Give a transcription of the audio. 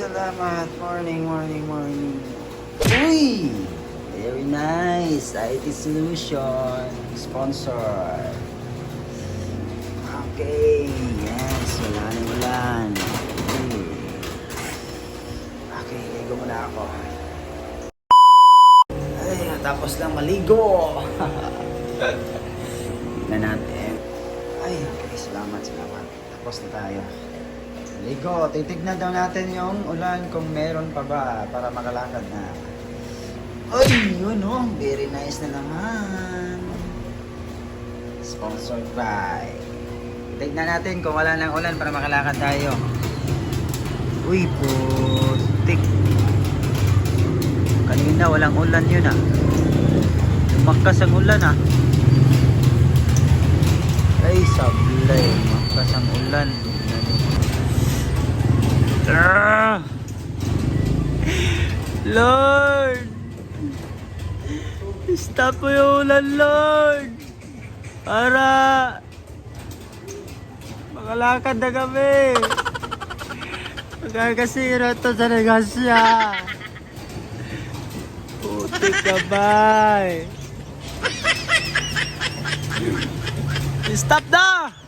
salamat. Morning, morning, morning. Uy! Very nice. IT Solution. Sponsor. Okay. Yes, wala nang ulan. Okay, ligo muna ako. Ay, natapos lang maligo. Tignan natin. Ay, okay. Salamat, salamat. Tapos na tayo. Ligo, titignan daw natin yung ulan kung meron pa ba para makalakad na. Ay, yun oh, very nice na naman. Sponsored by. Tignan natin kung wala nang ulan para makalakad tayo. Uy, putik. Kanina walang ulan yun ah. Lumakas ang ulan ah. Ay, sablay. Lumakas ang ulan. Lord, stop mo yung ulan, Lord, para makalakad na kami. Magkakasira to sa negasya. Putik ka ba? Stop na!